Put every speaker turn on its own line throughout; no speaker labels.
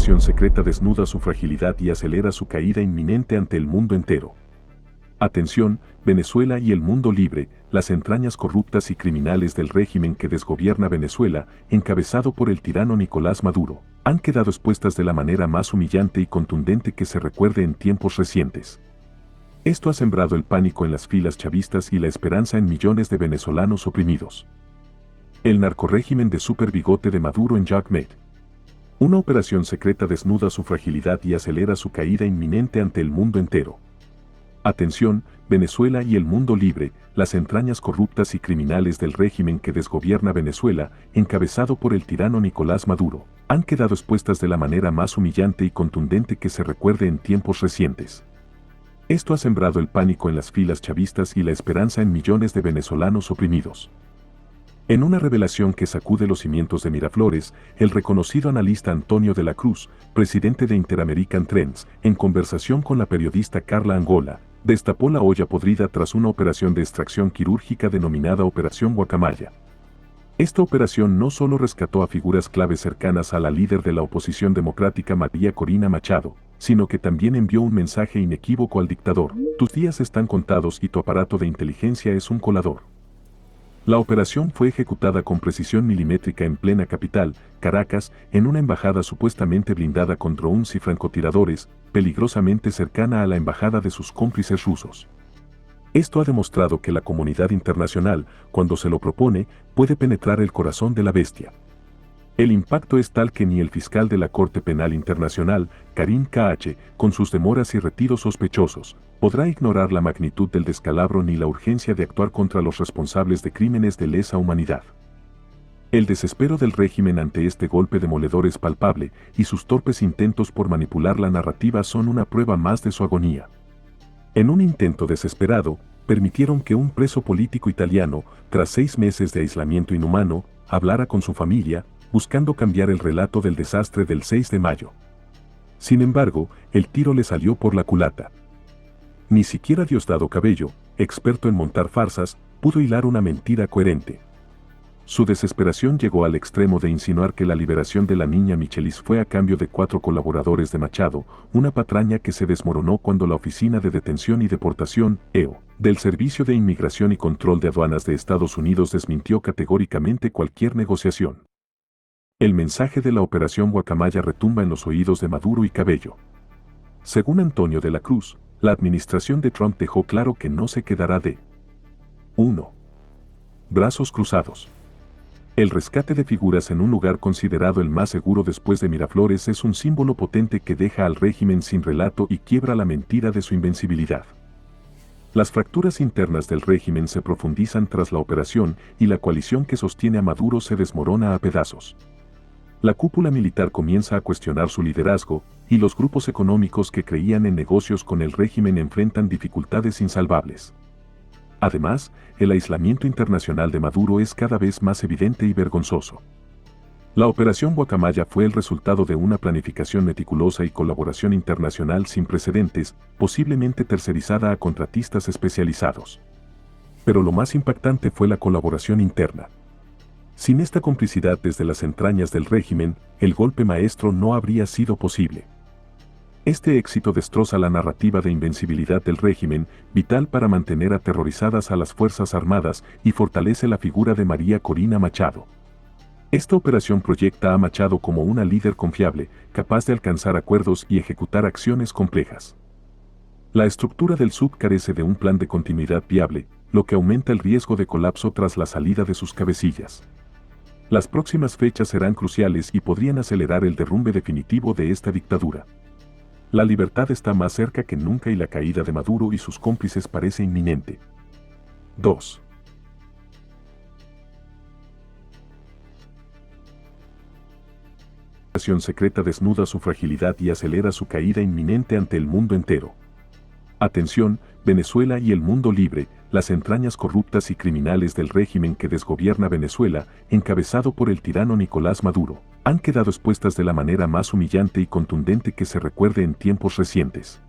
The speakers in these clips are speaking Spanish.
operación secreta desnuda su fragilidad y acelera su caída inminente ante el mundo entero. Atención, Venezuela y el mundo libre, las entrañas corruptas y criminales del régimen que desgobierna Venezuela, encabezado por el tirano Nicolás Maduro, han quedado expuestas de la manera más humillante y contundente que se recuerde en tiempos recientes. Esto ha sembrado el pánico en las filas chavistas y la esperanza en millones de venezolanos oprimidos. El narcorrégimen de Super Bigote de Maduro en Jacmed. Una operación secreta desnuda su fragilidad y acelera su caída inminente ante el mundo entero. Atención, Venezuela y el mundo libre, las entrañas corruptas y criminales del régimen que desgobierna Venezuela, encabezado por el tirano Nicolás Maduro, han quedado expuestas de la manera más humillante y contundente que se recuerde en tiempos recientes. Esto ha sembrado el pánico en las filas chavistas y la esperanza en millones de venezolanos oprimidos. En una revelación que sacude los cimientos de Miraflores, el reconocido analista Antonio de la Cruz, presidente de Interamerican Trends, en conversación con la periodista Carla Angola, destapó la olla podrida tras una operación de extracción quirúrgica denominada Operación Guacamaya. Esta operación no solo rescató a figuras claves cercanas a la líder de la oposición democrática María Corina Machado, sino que también envió un mensaje inequívoco al dictador: tus días están contados y tu aparato de inteligencia es un colador. La operación fue ejecutada con precisión milimétrica en plena capital, Caracas, en una embajada supuestamente blindada con drones y francotiradores, peligrosamente cercana a la embajada de sus cómplices rusos. Esto ha demostrado que la comunidad internacional, cuando se lo propone, puede penetrar el corazón de la bestia. El impacto es tal que ni el fiscal de la Corte Penal Internacional, Karim K.H., con sus demoras y retiros sospechosos, podrá ignorar la magnitud del descalabro ni la urgencia de actuar contra los responsables de crímenes de lesa humanidad. El desespero del régimen ante este golpe demoledor es palpable, y sus torpes intentos por manipular la narrativa son una prueba más de su agonía. En un intento desesperado, permitieron que un preso político italiano, tras 6 meses de aislamiento inhumano, hablara con su familia, buscando cambiar el relato del desastre del 6 de mayo. Sin embargo, el tiro le salió por la culata. Ni siquiera Diosdado Cabello, experto en montar farsas, pudo hilar una mentira coherente. Su desesperación llegó al extremo de insinuar que la liberación de la niña Michelis fue a cambio de 4 colaboradores de Machado, una patraña que se desmoronó cuando la Oficina de Detención y Deportación, EO, del Servicio de Inmigración y Control de Aduanas de Estados Unidos desmintió categóricamente cualquier negociación. El mensaje de la Operación Guacamaya retumba en los oídos de Maduro y Cabello. Según Antonio de la Cruz, la administración de Trump dejó claro que no se quedará de 1. Brazos cruzados. El rescate de figuras en un lugar considerado el más seguro después de Miraflores es un símbolo potente que deja al régimen sin relato y quiebra la mentira de su invencibilidad. Las fracturas internas del régimen se profundizan tras la operación y la coalición que sostiene a Maduro se desmorona a pedazos. La cúpula militar comienza a cuestionar su liderazgo, y los grupos económicos que creían en negocios con el régimen enfrentan dificultades insalvables. Además, el aislamiento internacional de Maduro es cada vez más evidente y vergonzoso. La Operación Guacamaya fue el resultado de una planificación meticulosa y colaboración internacional sin precedentes, posiblemente tercerizada a contratistas especializados. Pero lo más impactante fue la colaboración interna. Sin esta complicidad desde las entrañas del régimen, el golpe maestro no habría sido posible. Este éxito destroza la narrativa de invencibilidad del régimen, vital para mantener aterrorizadas a las Fuerzas Armadas, y fortalece la figura de María Corina Machado. Esta operación proyecta a Machado como una líder confiable, capaz de alcanzar acuerdos y ejecutar acciones complejas. La estructura del SUB carece de un plan de continuidad viable, lo que aumenta el riesgo de colapso tras la salida de sus cabecillas. Las próximas fechas serán cruciales y podrían acelerar el derrumbe definitivo de esta dictadura. La libertad está más cerca que nunca y la caída de Maduro y sus cómplices parece inminente. 2. La operación secreta desnuda su fragilidad y acelera su caída inminente ante el mundo entero. Atención, Venezuela y el mundo libre, las entrañas corruptas y criminales del régimen que desgobierna Venezuela, encabezado por el tirano Nicolás Maduro, han quedado expuestas de la manera más humillante y contundente que se recuerde en tiempos recientes.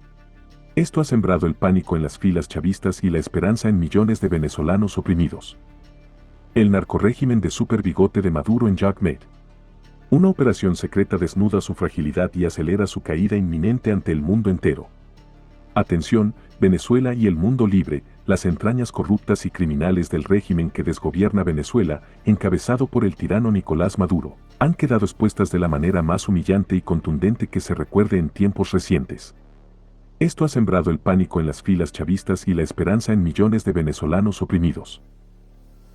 Esto ha sembrado el pánico en las filas chavistas y la esperanza en millones de venezolanos oprimidos. El narcorrégimen de Super Bigote de Maduro en Jacmed. Una operación secreta desnuda su fragilidad y acelera su caída inminente ante el mundo entero. Atención, Venezuela y el mundo libre, las entrañas corruptas y criminales del régimen que desgobierna Venezuela, encabezado por el tirano Nicolás Maduro, han quedado expuestas de la manera más humillante y contundente que se recuerde en tiempos recientes. Esto ha sembrado el pánico en las filas chavistas y la esperanza en millones de venezolanos oprimidos.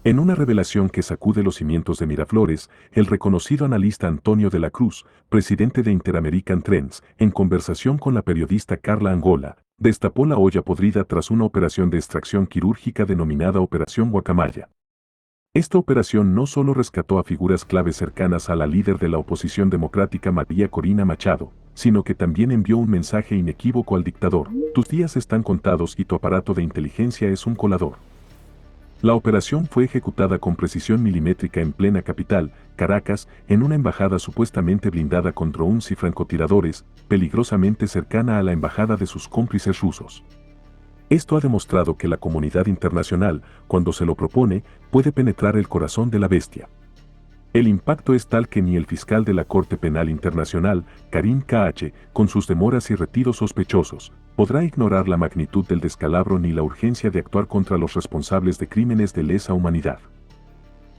En una revelación que sacude los cimientos de Miraflores, el reconocido analista Antonio de la Cruz, presidente de Interamerican Trends, en conversación con la periodista Carla Angola, destapó la olla podrida tras una operación de extracción quirúrgica denominada Operación Guacamaya. Esta operación no solo rescató a figuras claves cercanas a la líder de la oposición democrática María Corina Machado, sino que también envió un mensaje inequívoco al dictador: tus días están contados y tu aparato de inteligencia es un colador. La operación fue ejecutada con precisión milimétrica en plena capital, Caracas, en una embajada supuestamente blindada con drones y francotiradores, peligrosamente cercana a la embajada de sus cómplices rusos. Esto ha demostrado que la comunidad internacional, cuando se lo propone, puede penetrar el corazón de la bestia. El impacto es tal que ni el fiscal de la Corte Penal Internacional, Karim K.H., con sus demoras y retiros sospechosos, podrá ignorar la magnitud del descalabro ni la urgencia de actuar contra los responsables de crímenes de lesa humanidad.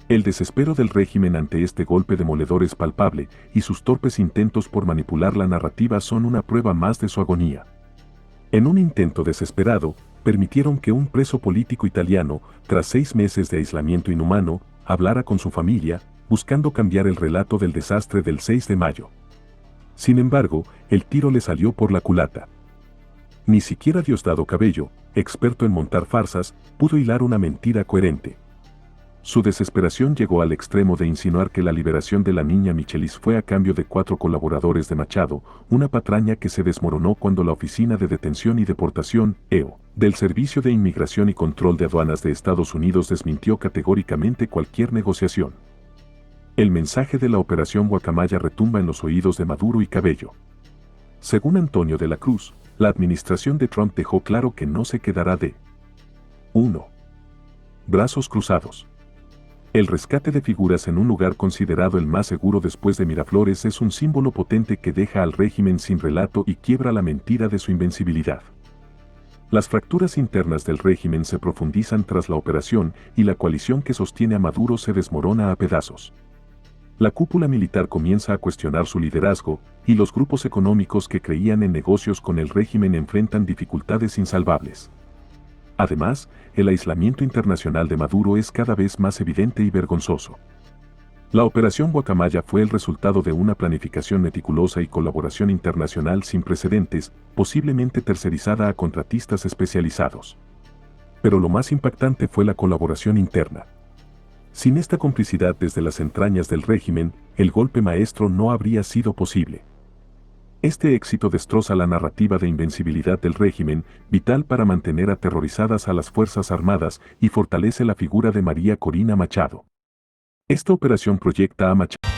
El desespero del régimen ante este golpe demoledor es palpable, y sus torpes intentos por manipular la narrativa son una prueba más de su agonía. En un intento desesperado, permitieron que un preso político italiano, tras 6 meses de aislamiento inhumano, hablara con su familia, buscando cambiar el relato del desastre del 6 de mayo. Sin embargo, el tiro le salió por la culata. Ni siquiera Diosdado Cabello, experto en montar farsas, pudo hilar una mentira coherente. Su desesperación llegó al extremo de insinuar que la liberación de la niña Michelis fue a cambio de 4 colaboradores de Machado, una patraña que se desmoronó cuando la Oficina de Detención y Deportación, EO, del Servicio de Inmigración y Control de Aduanas de Estados Unidos desmintió categóricamente cualquier negociación. El mensaje de la Operación Guacamaya retumba en los oídos de Maduro y Cabello. Según Antonio de la Cruz, la administración de Trump dejó claro que no se quedará de 1. Brazos cruzados. El rescate de figuras en un lugar considerado el más seguro después de Miraflores es un símbolo potente que deja al régimen sin relato y quiebra la mentira de su invencibilidad. Las fracturas internas del régimen se profundizan tras la operación y la coalición que sostiene a Maduro se desmorona a pedazos. La cúpula militar comienza a cuestionar su liderazgo, y los grupos económicos que creían en negocios con el régimen enfrentan dificultades insalvables. Además, el aislamiento internacional de Maduro es cada vez más evidente y vergonzoso. La Operación Guacamaya fue el resultado de una planificación meticulosa y colaboración internacional sin precedentes, posiblemente tercerizada a contratistas especializados. Pero lo más impactante fue la colaboración interna. Sin esta complicidad desde las entrañas del régimen, el golpe maestro no habría sido posible. Este éxito destroza la narrativa de invencibilidad del régimen, vital para mantener aterrorizadas a las Fuerzas Armadas, y fortalece la figura de María Corina Machado. Esta operación proyecta a Machado